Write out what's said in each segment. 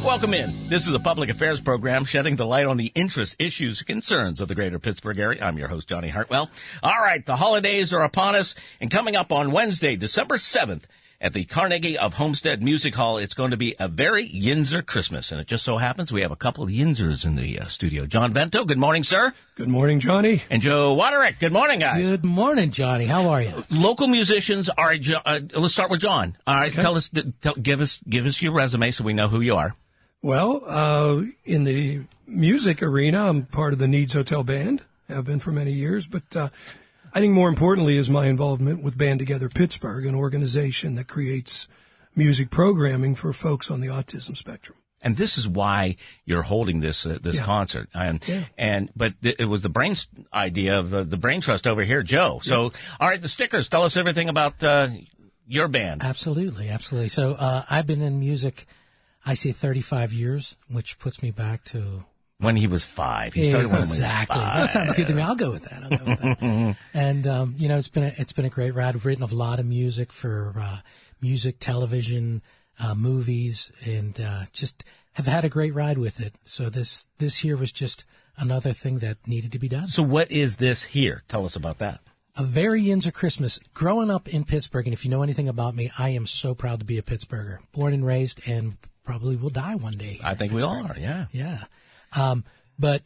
Welcome in. This is a public affairs program shedding the light on the interests, issues, and concerns of the greater Pittsburgh area. I'm your host, Johnny Hartwell. All right, the holidays are upon us, and coming up on Wednesday, December 7th, at the Carnegie of Homestead Music Hall, it's going to be a Very Yinzer Christmas. And it just so happens we have a couple of Yinzers in the studio. John Vento, good morning, sir. Good morning, Johnny. And Joe Wodarek, good morning, guys. Good morning, Johnny. How are you? Local musicians. All right, let's start with John. All right, okay. Give us your resume so we know who you are. Well, in the music arena, I'm part of the Needs Hotel Band. Have been for many years, but I think more importantly is my involvement with Band Together Pittsburgh, an organization that creates music programming for folks on the autism spectrum. And this is why you're holding this concert. But it was the brain idea of the brain trust over here, Joe. So, all right, the stickers. Tell us everything about your band. Absolutely. So I've been in music, I say 35 years, which puts me back to when he was 5. He started when he was 5. Exactly. That sounds good to me. I'll go with that. And it's been a great ride. I've written a lot of music for music, television, movies, and just have had a great ride with it. So this year was just another thing that needed to be done. So what is this here? Tell us about that. A Very Yinzer Christmas. Growing up in Pittsburgh, and if you know anything about me, I am so proud to be a Pittsburgher. Born and raised, and probably will die one day. I think we all are, yeah. Yeah. But,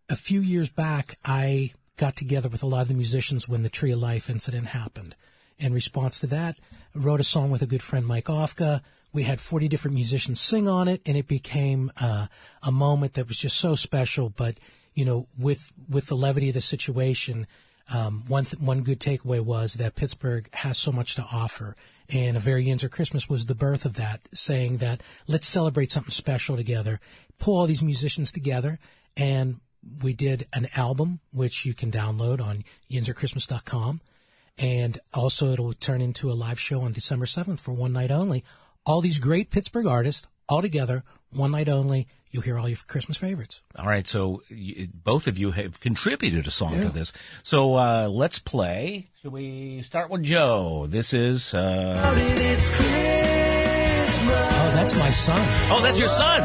a few years back, I got together with a lot of the musicians when the Tree of Life incident happened. In response to that, I wrote a song with a good friend, Mike Ofka. We had 40 different musicians sing on it, and it became a moment that was just so special. But, with the levity of the situation, one good takeaway was that Pittsburgh has so much to offer. And A Very Yinzer Christmas was the birth of that, saying that let's celebrate something special together, pull all these musicians together, and we did an album, which you can download on yinzerchristmas.com. And also it'll turn into a live show on December 7th for one night only. All these great Pittsburgh artists all together, one night only. You'll hear all your Christmas favorites. All right, so both of you have contributed a song to this. So let's play. Should we start with Joe? This is... It's Christmas. Oh, that's my son. Oh, that's your son.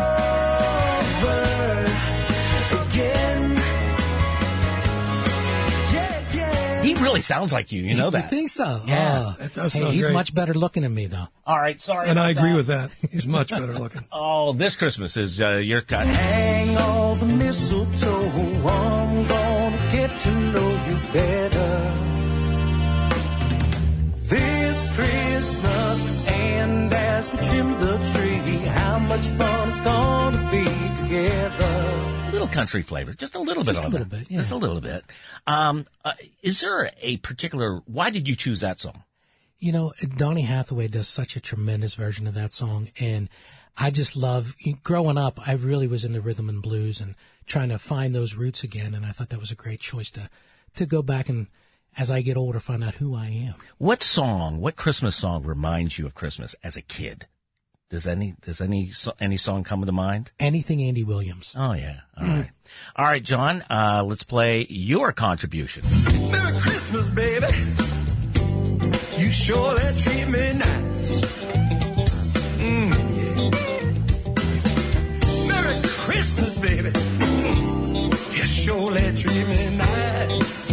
He really sounds like you. You know that. You think so? Yeah. That does sound he's great. much better looking than me, though. All right, sorry. And about I agree that. with that. He's much better looking. Oh, this Christmas is your cut. Hang all the mistletoe, I'm gonna get to know you better. This Christmas, and as we trim the tree, how much fun it's gonna be together. Little country flavor, just a little bit. Just a little bit, yeah. Just a little bit. Is there a particular? Why did you choose that song? Johnny Hartwell does such a tremendous version of that song, and I just love. Growing up, I really was into rhythm and blues and trying to find those roots again, and I thought that was a great choice to go back and, as I get older, find out who I am. What Christmas song reminds you of Christmas as a kid? Does any song come to mind? Anything Andy Williams. Oh yeah. All right, John. Let's play your contribution. Merry Christmas, baby. You surely treat me nice. Yeah. Merry Christmas, baby. You surely treat me nice.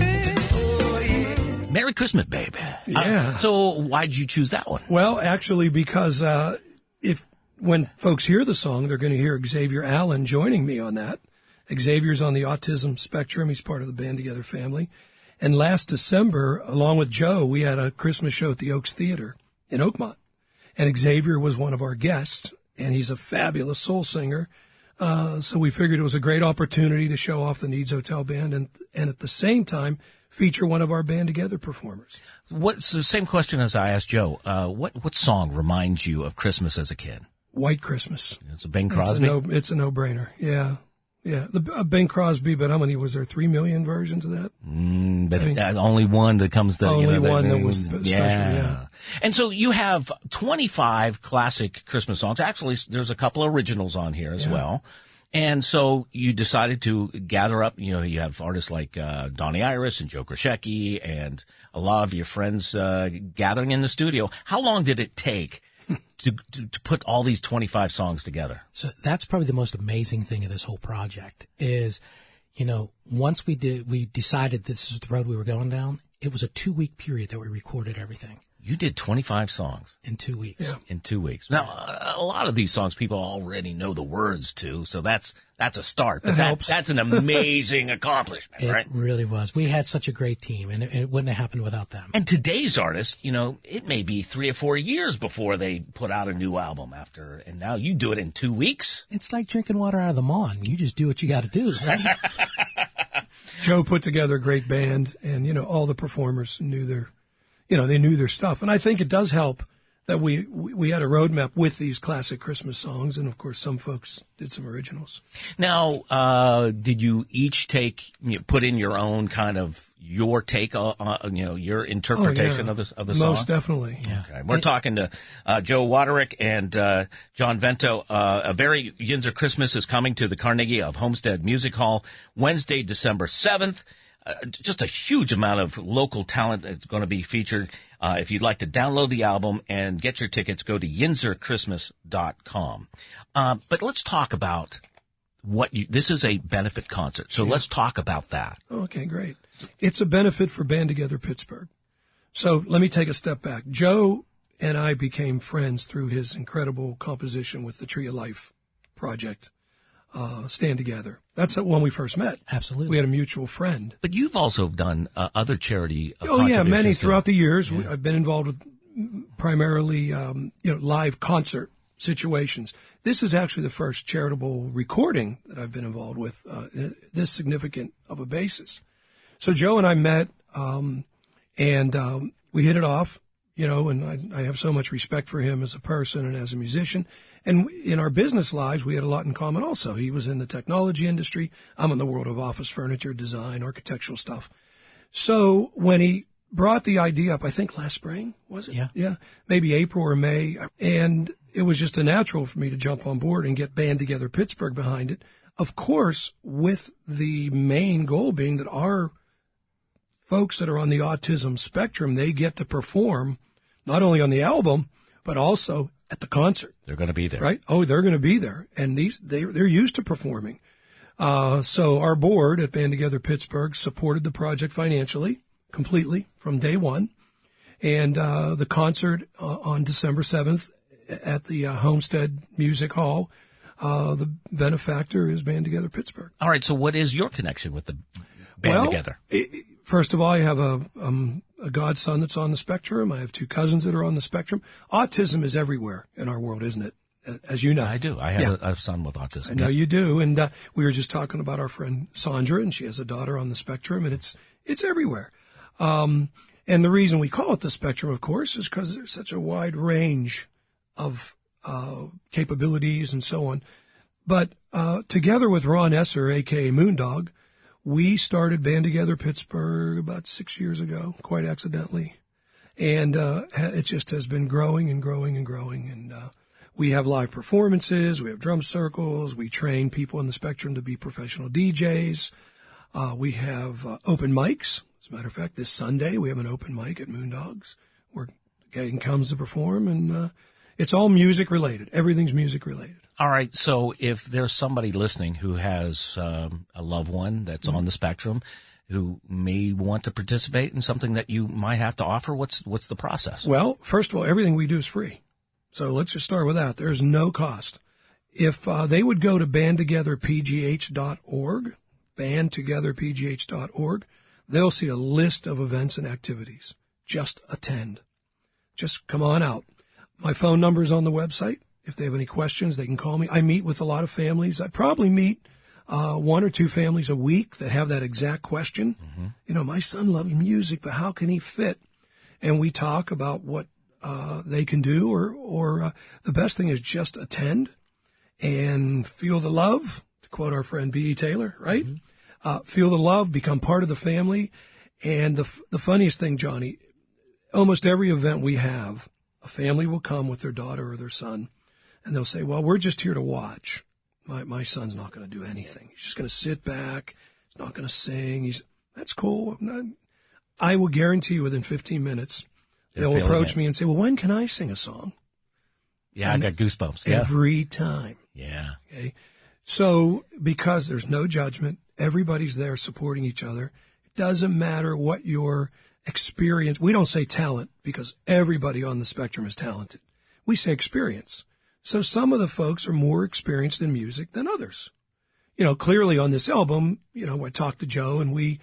Oh yeah. Merry Christmas, baby. Yeah. So why'd you choose that one? Well, actually, because when folks hear the song, they're going to hear Xavier Allen joining me on that. Xavier's on the autism spectrum. He's part of the Band Together family. And last December, along with Joe, we had a Christmas show at the Oaks Theater in Oakmont. And Xavier was one of our guests, and he's a fabulous soul singer. So we figured it was a great opportunity to show off the Needs Hotel Band and at the same time feature one of our Band Together performers. What's the same question as I asked Joe? What song reminds you of Christmas as a kid? White Christmas. It's a Bing Crosby. It's a no-brainer. Yeah. The Bing Crosby, but how many was there? 3 million versions of that? Only one that comes. One that was special. Yeah. And so you have 25 classic Christmas songs. Actually, there's a couple of originals on here as well. And so you decided to gather up. You have artists like Donnie Iris and Joe Krashecki and a lot of your friends gathering in the studio. How long did it take to put all these 25 songs together? So that's probably the most amazing thing of this whole project is, once we decided this is the road we were going down, it was a 2-week period that we recorded everything. You did 25 songs. In 2 weeks. Yeah. In 2 weeks. Now, a lot of these songs people already know the words to, so that's a start. But that's an amazing accomplishment, right? It really was. We had such a great team, and it wouldn't have happened without them. And today's artists, it may be 3 or 4 years before they put out a new album and now you do it in 2 weeks. It's like drinking water out of the Mon. You just do what you got to do, right? Joe put together a great band, and, all the performers knew they knew their stuff. And I think it does help that we had a roadmap with these classic Christmas songs, and of course some folks did some originals. Now, did you each put in your own kind of your take on your interpretation of the song? Most definitely. Yeah. Okay. We're talking to Joe Wodarek and John Vento. A Very Yinzer Christmas is coming to the Carnegie of Homestead Music Hall Wednesday, December 7th. Just a huge amount of local talent is going to be featured. If you'd like to download the album and get your tickets, go to yinzerchristmas.com. But let's talk about this is a benefit concert. So let's talk about that. Okay, great. It's a benefit for Band Together Pittsburgh. So let me take a step back. Joe and I became friends through his incredible composition with the Tree of Life project. Stand Together. That's when we first met. Absolutely. We had a mutual friend. But you've also done other charity many throughout the years. Yeah. I've been involved with primarily, live concert situations. This is actually the first charitable recording that I've been involved with, this significant of a basis. So Joe and I met, and we hit it off, and I have so much respect for him as a person and as a musician. And in our business lives, we had a lot in common also. He was in the technology industry. I'm in the world of office furniture, design, architectural stuff. So when he brought the idea up, I think last spring, was it? Yeah. Yeah. Maybe April or May. And it was just a natural for me to jump on board and get Band Together Pittsburgh behind it. Of course, with the main goal being that our folks that are on the autism spectrum, they get to perform not only on the album, but also at the concert. They're going to be there. Right? Oh, they're going to be there. And they're used to performing. So our board at Band Together Pittsburgh supported the project financially, completely, from day one. And the concert on December 7th at the Homestead Music Hall, the benefactor is Band Together Pittsburgh. All right, so what is your connection with the Band Together? First of all, I have a godson that's on the spectrum. I have 2 cousins that are on the spectrum. Autism is everywhere in our world, isn't it? As you know. I do. I have a son with autism. I know you do. And we were just talking about our friend Sandra, and she has a daughter on the spectrum, and it's everywhere. And the reason we call it the spectrum, of course, is because there's such a wide range of capabilities and so on. But together with Ron Esser, a.k.a. Moondog, we started Band Together Pittsburgh about 6 years ago, quite accidentally. And it just has been growing and growing and growing. And we have live performances. We have drum circles. We train people in the spectrum to be professional DJs. We have open mics. As a matter of fact, this Sunday we have an open mic at Moondogs where the gang comes to perform. And it's all music related. Everything's music related. All right, so if there's somebody listening who has a loved one that's on the spectrum who may want to participate in something that you might have to offer, what's the process? Well, first of all, everything we do is free. So let's just start with that. There's no cost. If they would go to bandtogetherpgh.org, bandtogetherpgh.org, they'll see a list of events and activities. Just attend. Just come on out. My phone number is on the website. If they have any questions, they can call me. I meet with a lot of families. I probably meet 1 or 2 families a week that have that exact question. Mm-hmm. My son loves music, but how can he fit? And we talk about what they can do, or the best thing is just attend and feel the love, to quote our friend B.E. Taylor, right? Mm-hmm. Feel the love, become part of the family. And the funniest thing, Johnny, almost every event we have, a family will come with their daughter or their son. And they'll say, well, we're just here to watch. My son's not going to do anything. He's just going to sit back. He's not going to sing. That's cool. I will guarantee you within 15 minutes, they'll approach me and say, well, when can I sing a song? Yeah, I got goosebumps. Yeah. Every time. Yeah. Okay. So because there's no judgment, everybody's there supporting each other. It doesn't matter what your experience. We don't say talent because everybody on the spectrum is talented. We say experience. So some of the folks are more experienced in music than others. Clearly on this album, I talked to Joe and we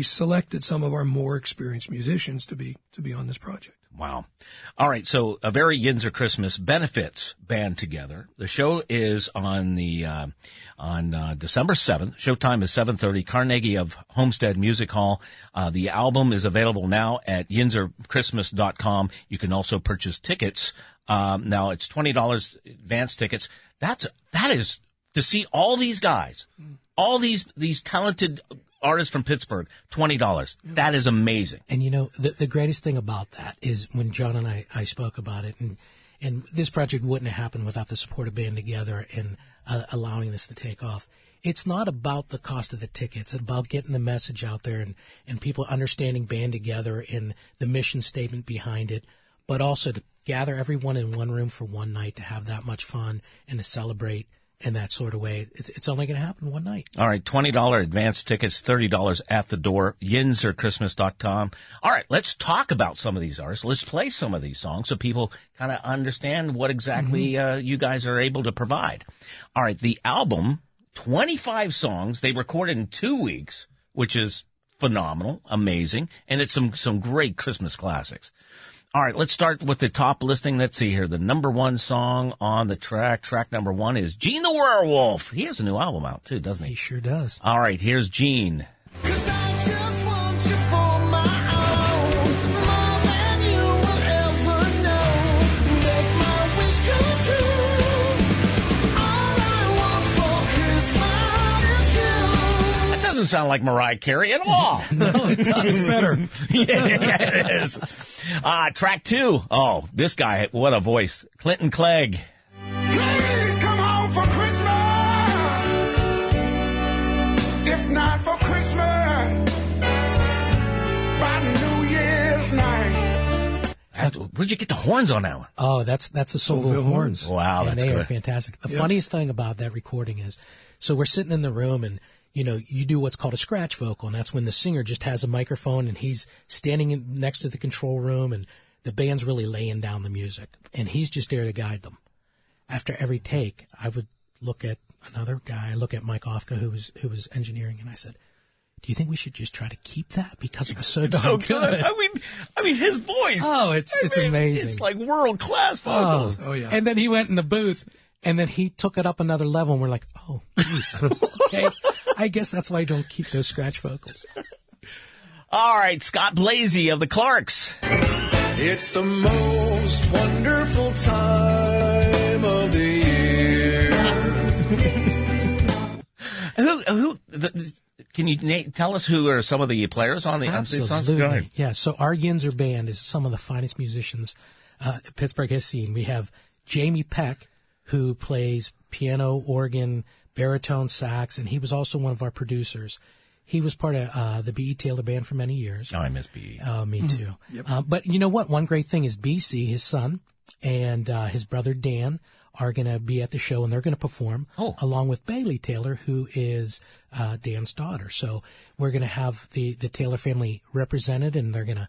selected some of our more experienced musicians to be on this project. Wow. All right. So a Very Yinzer Christmas benefits band together. The show is on December 7th. Showtime is 7:30, Carnegie of Homestead Music Hall. The album is available now at yinzerchristmas.com. You can also purchase tickets. Now it's $20 advance tickets. That is to see all these guys, all these talented artists from Pittsburgh, $20. That is amazing. And the greatest thing about that is when John and I spoke about it, and this project wouldn't have happened without the support of Band Together and allowing this to take off. It's not about the cost of the tickets. It's about getting the message out there and people understanding Band Together and the mission statement behind it, but also to gather everyone in one room for one night to have that much fun and to celebrate in that sort of way. It's only going to happen one night. All right, $20 advance tickets, $30 at the door, yinzerchristmas.com. All right, let's talk about some of these artists. Let's play some of these songs so people kind of understand what exactly you guys are able to provide. All right, the album, 25 songs. They recorded in 2 weeks, which is phenomenal, amazing, and it's some great Christmas classics. All right, let's start with the top listing. Let's see here. The number one song on the track number one is Gene the Werewolf. He has a new album out, too, doesn't he? He sure does. All right, here's Gene. 'Cause I just want you for my own, more than you will ever know. Make my wish come true. All I want for Christmas is you. That doesn't sound like Mariah Carey at all. No, it does. It's better. Yeah, it is. Track two. Oh, this guy, what a voice. Clinton Clegg. Please come home for Christmas. If not for Christmas, by New Year's night. Where'd you get the horns on that one? Oh, that's the Soulville horns. Wow, and that's they good. are fantastic. The funniest thing about that recording is, so we're sitting in the room and you do what's called a scratch vocal, and that's when the singer just has a microphone and he's standing next to the control room and the band's really laying down the music and he's just there to guide them. After every take, I would look at another guy, I look at Mike Ofka, who was engineering, and I said, do you think we should just try to keep that because it was so good? I mean, his voice. Oh, it's amazing. It's like world-class vocals. Oh, yeah. And then he went in the booth and then he took it up another level and we're like, oh, geez. Okay. I guess that's why I don't keep those scratch vocals. All right, Scott Blasey of the Clarks. It's the most wonderful time of the year. Can you tell us who are some of the players on the songs? Absolutely. Go ahead. Yeah, so our Yinzer band is some of the finest musicians Pittsburgh has seen. We have Jamie Peck, who plays piano, organ, baritone, sax, and he was also one of our producers. He was part of the B.E. Taylor Band for many years. Oh, I miss B.E. Me too. Yep. But you know what? One great thing is B.C., his son, and his brother Dan are going to be at the show, and they're going to perform along with Bailey Taylor, who is Dan's daughter. So we're going to have the Taylor family represented, and they're going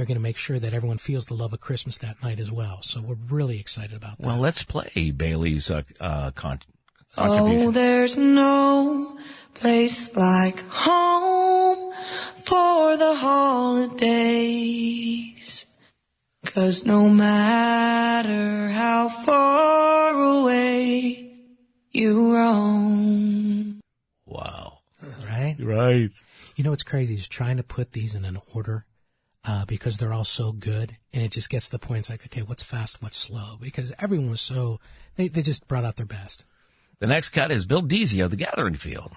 to make sure that everyone feels the love of Christmas that night as well. So we're really excited about that. Well, let's play Bailey's contribution. Oh, there's no place like home for the holidays, 'cause no matter how far away you roam. Wow. Right? Right. You know what's crazy is trying to put these in an order because they're all so good, and it just gets to the point, it's like, okay, what's fast, what's slow? Because everyone was they just brought out their best. The next cut is Bill Deasy of the Gathering Field.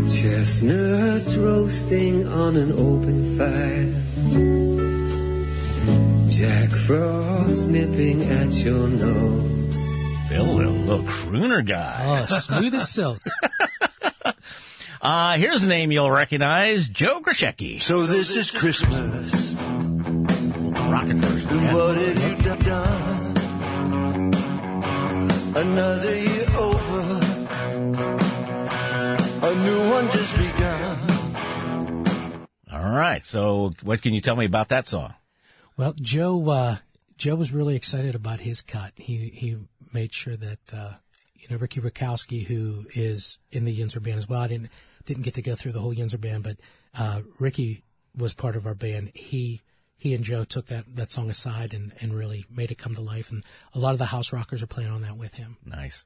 Chestnuts roasting on an open fire, Jack Frost nipping at your nose. Bill, a little crooner guy. Oh, smooth as silk. Here's a name you'll recognize, Joe Grishecki. So this is Christmas. Rockin' version. Yeah. What have you done? Another year over, a new one just begun. All right. So what can you tell me about that song? Well, Joe was really excited about his cut. He made sure that, Ricky Rakowski, who is in the Yinzer band as well. I didn't get to go through the whole Yinzer band, but, Ricky was part of our band. He and Joe took that song aside and really made it come to life. And a lot of the house rockers are playing on that with him. Nice.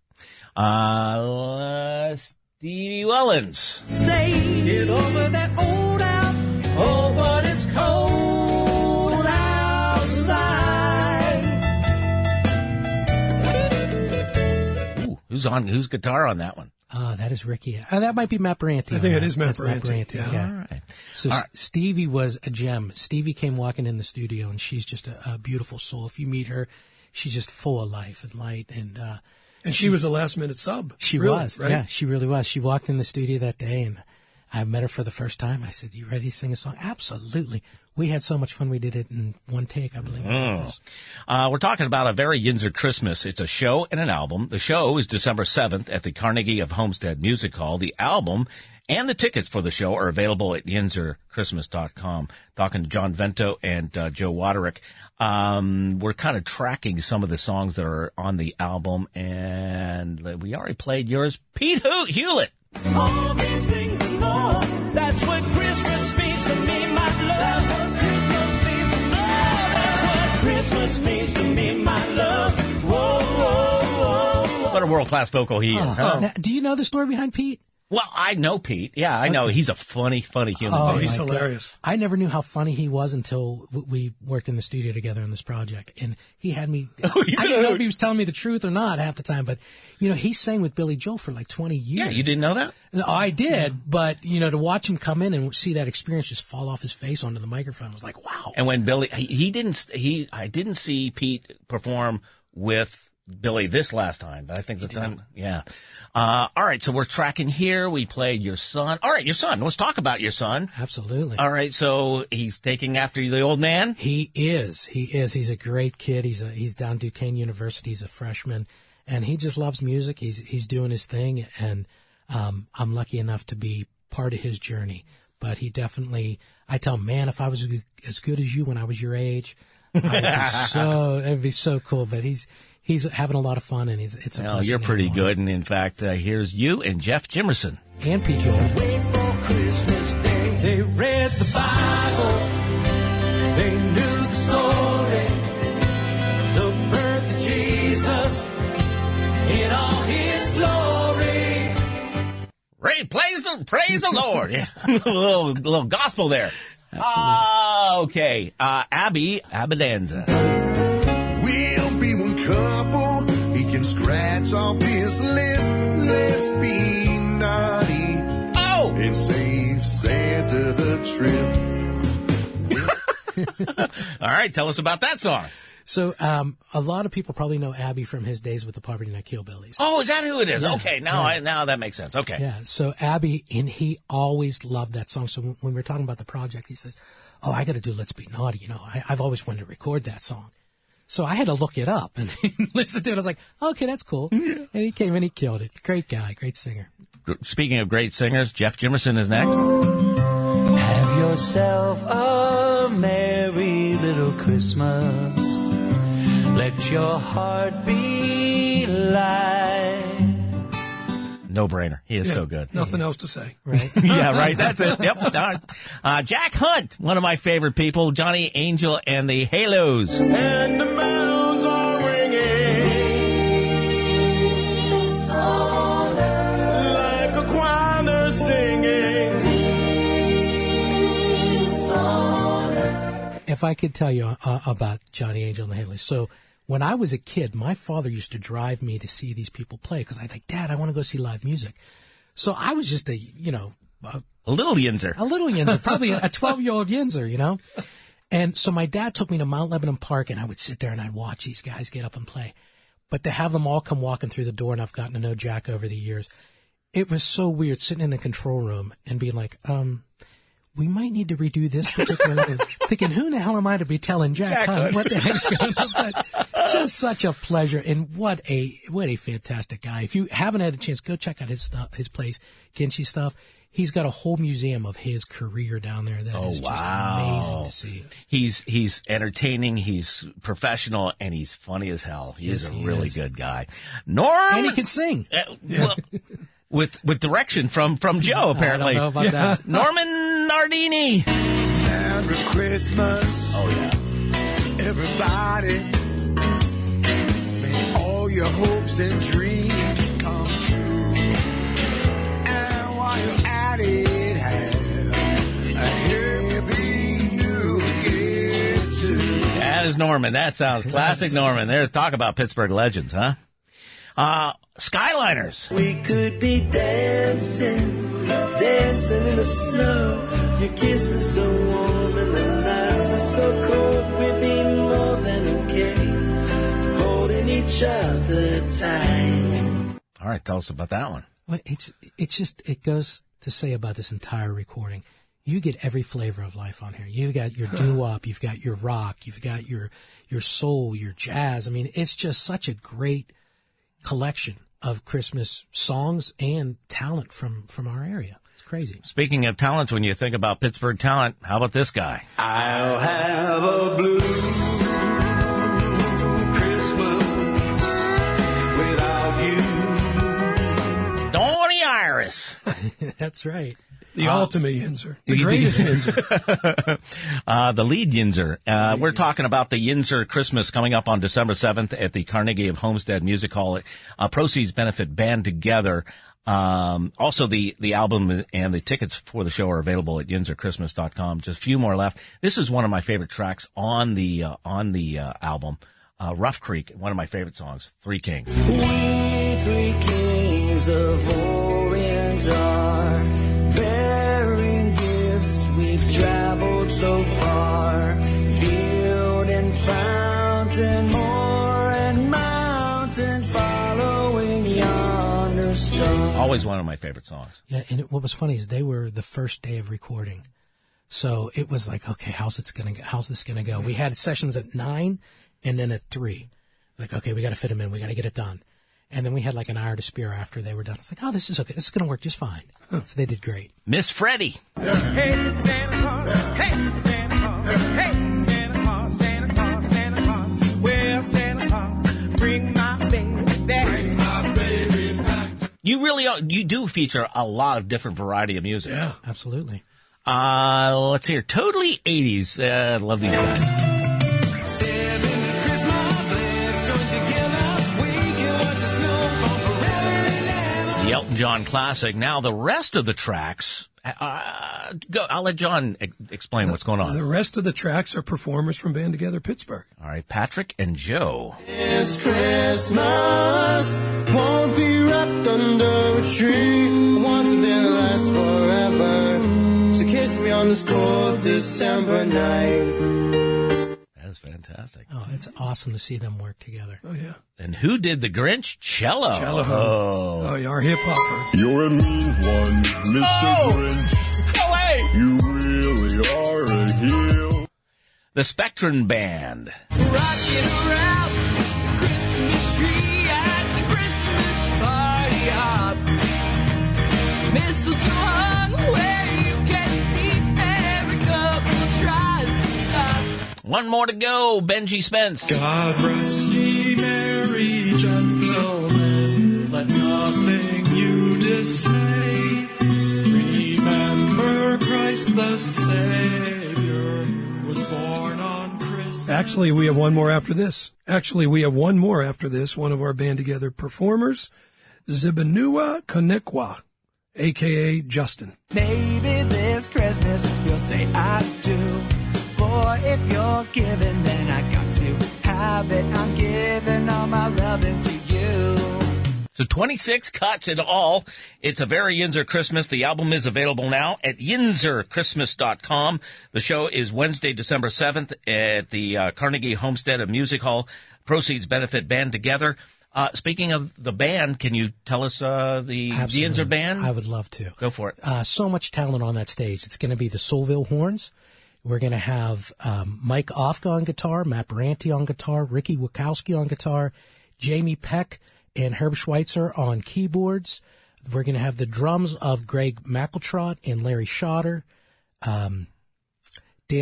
Stevie Wellens. Get over that old out. Oh, but it's cold outside. Ooh, who's guitar on that one? That is Ricky. That might be Matt Branty. I think it is Matt That's Branty. Yeah. All right. So All right. Stevie was a gem. Stevie came walking in the studio, and she's just a beautiful soul. If you meet her, she's just full of life and light. And she was a last-minute sub. She really, was. right? Yeah, she really was. She walked in the studio that day, and I met her for the first time. I said, "You ready to sing a song?" Absolutely. We had so much fun. We did it in one take, I believe. We're talking about A Very Yinzer Christmas. It's a show and an album. The show is December 7th at the Carnegie of Homestead Music Hall. The album and the tickets for the show are available at yinzerchristmas.com. Talking to John Vento and Joe Wodarek. We're kind of tracking some of the songs that are on the album, and we already played yours, Pete Hewlett. All these things and more. That's what Christmas means to me, my love. That's what Christmas means to me. That's what Christmas means to me, my love. Whoa, whoa, whoa, whoa. What a world-class vocal he is, huh? Now, do you know the story behind Pete? Well, I know Pete. Yeah, I know. He's a funny human Oh, being. he's my God. hilarious. I never knew how funny he was until we worked in the studio together on this project. And he had me, I didn't know if he was telling me the truth or not half the time, but, he sang with Billy Joel for like 20 years. Yeah, you didn't know that? No, I did, but, to watch him come in and see that experience just fall off his face onto the microphone was like, wow. And when Billy, I didn't see Pete perform with Billy this last time, but I think the time, yeah. All right, so we're tracking here. We played your son. All right, your son. Let's talk about your son. Absolutely. All right, so he's taking after the old man? He is. He's a great kid. He's down Duquesne University. He's a freshman, and he just loves music. He's doing his thing, and I'm lucky enough to be part of his journey. But he definitely, I tell him, man, if I was as good as you when I was your age, it'd be so cool. But he's having a lot of fun, and it's a Well, blessing you're to pretty have him good, and in fact, here's you and Jeff Jimerson. on. And Pete Joel. Wait for Christmas Day. They read the Bible. They knew the story. The birth of Jesus in all his glory. Praise the Lord. Yeah. a little gospel there. Okay. Abby Abedanza. We'll be one couple. He can scratch off his list. Let's be naughty Oh! and save Santa the trip. All right, tell us about that song. So a lot of people probably know Abby from his days with the Poverty Night Hillbillies. Oh, is that who it is? Yeah, Okay, now right. now that makes sense. Okay. Yeah, so Abby, and he always loved that song. So when we were talking about the project, he says, "Oh, I got to do Let's Be Naughty." I've always wanted to record that song. So I had to look it up and listen to it. I was like, okay, that's cool. And he came and he killed it. Great guy, great singer. Speaking of great singers, Jeff Jimerson is next. Have yourself a merry little Christmas. Let your heart be light. No brainer. He is Yeah, so good. Nothing else to say. Right? Yeah, right. That's it. Yep. Jack Hunt, one of my favorite people, Johnny Angel and the Halos. And the bells are ringing. Like a choir they're singing. If I could tell you about Johnny Angel and the Haley. So when I was a kid, my father used to drive me to see these people play because I'd like, Dad, I want to go see live music. So I was just a Little Yinzer. a little Yinzer, probably a 12-year-old Yinzer, And so my dad took me to Mount Lebanon Park, and I would sit there and I'd watch these guys get up and play. But to have them all come walking through the door, and I've gotten to know Jack over the years, it was so weird sitting in the control room and being like, we might need to redo this particular thing. Thinking, who the hell am I to be telling Jack Hunt what the heck's going on? But Just such a pleasure, and what a fantastic guy. If you haven't had a chance, go check out his stuff, his place, Ginchy stuff. He's got a whole museum of his career down there that is just amazing to see. He's entertaining, he's professional, and he's funny as hell. He's a really good guy. Norm, And he can sing. Well, with direction from Joe, apparently. I don't know about that. Norman Nardini. Merry Christmas, Oh, yeah. everybody. May all your hopes and dreams come true. And while you're at it, have a happy new year too. That is Norman. That sounds classic Norman. There's talk about Pittsburgh legends, huh? Skyliners. We could be dancing, dancing in the snow. Your kiss is so warm and the nights are so cold. We'd be more than okay, holding each other tight. All right, tell us about that one. Well, it goes to say about this entire recording. You get every flavor of life on here. You got your doo-wop, you've got your rock, you've got your soul, your jazz. I mean, it's just such a great collection of Christmas songs and talent from our area. It's crazy. Speaking of talents, when you think about Pittsburgh talent, how about this guy? I'll have a blue Christmas without you. Donnie Iris. That's right. The ultimate Yinzer. The greatest Yinzer. The lead Yinzer. We're talking about the Yinzer Christmas coming up on December 7th at the Carnegie of Homestead Music Hall. Proceeds benefit Band Together. Also, the album and the tickets for the show are available at yinzerchristmas.com. Just a few more left. This is one of my favorite tracks on the album. Rough Creek, one of my favorite songs, Three Kings. We three kings of Orient are bearing gifts. We've traveled so far, field and fountain, moor and mountain, following yonder star. Always one of my favorite songs. Yeah, and what was funny is they were the first day of recording. So it was like, okay, how's this going to go? We had sessions at 9 and then at 3. Like, okay, we got to fit them in. We got to get it done. And then we had like an hour to spare after they were done. It's like, oh, this is okay. This is going to work just fine. So they did great. Miss Freddie. Hey, Santa Claus, hey, Santa Claus, hey, Santa Claus, Santa Claus, Santa Claus. Well, Santa Claus, bring my baby back. Bring my baby back. You do feature a lot of different variety of music. Yeah. Absolutely. Let's hear Totally 80s. I love these guys. The Elton John classic. Now the rest of the tracks, I'll let John explain what's going on. The rest of the tracks are performers from Band Together Pittsburgh. All right, Patrick and Joe. This Christmas won't be wrapped under a tree. Once a day lasts forever. So kiss me on this cold December night. That is fantastic. Oh, it's awesome to see them work together. Oh, yeah. And who did the Grinch? Cello. Cello. Oh. Oh, yeah, our hip-hopper. You're a mean one, Mr. Oh! Grinch. No way! You really are a heel. The Spectrum Band. Rocking around the Christmas tree at the Christmas party hop. Mistletoe hung where you can see every couple tries to stop. One more to go, Benji Spence. God rest ye merry gentlemen, let nothing you dismay. Remember Christ the Savior was born on Christmas. Actually, we have one more after this. One of our Band Together performers, Zibanua Konekwa, a.k.a. Justin. Maybe this Christmas you'll say I do. Boy, if you're giving, then I got to have it. I'm giving all my loving to you. So 26 cuts in all. It's a Very Yinzer Christmas. The album is available now at yinzerchristmas.com. The show is Wednesday, December 7th at the Carnegie Homestead and Music Hall. Proceeds benefit Band Together. Speaking of the band, can you tell us the Yinzer band? I would love to. Go for it. So much talent on that stage. It's going to be the Soulville Horns. We're going to have Mike Ofka on guitar, Matt Baranti on guitar, Ricky Wachowski on guitar, Jamie Peck and Herb Schweitzer on keyboards. We're going to have the drums of Greg McEltrott and Larry Schotter. Dan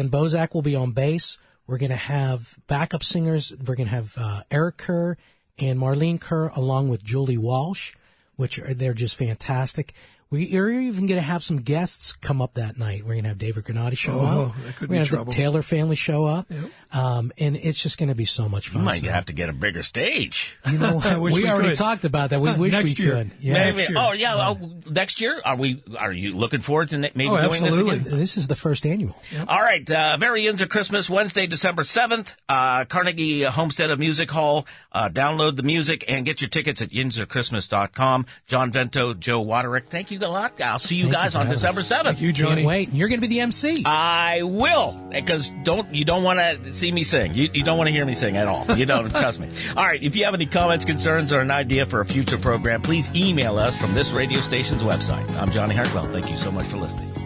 Bozak will be on bass. We're going to have backup singers. We're going to have Eric Kerr and Marlene Kerr along with Julie Walsh, they're just fantastic. We're even going to have some guests come up that night. We're going to have David Granati show up. That could We're going be to have trouble. the Taylor family show up. Yep. And it's just going to be so much fun. You might So, have to get a bigger stage. you know, I wish we we already could. talked about that. We wish we Next year. could. Yeah. Maybe. Next year. Oh, yeah. Next year? Are you looking forward to maybe doing absolutely. this again? This is the first annual. All right. Very Yinzer Christmas, Wednesday, December 7th, Carnegie Homestead of Music Hall. Download the music and get your tickets at yinzerchristmas.com. John Vento, Joe Wodarek. Thank you a lot. I'll see you Thank guys you for on having December us. 7th. Thank you, Johnny. Can't wait. And you're going to be the MC. I will, because you don't want to see me sing. You don't want to hear me sing at all. You don't, trust me. All right, if you have any comments, concerns, or an idea for a future program, please email us from this radio station's website. I'm Johnny Hartwell. Thank you so much for listening.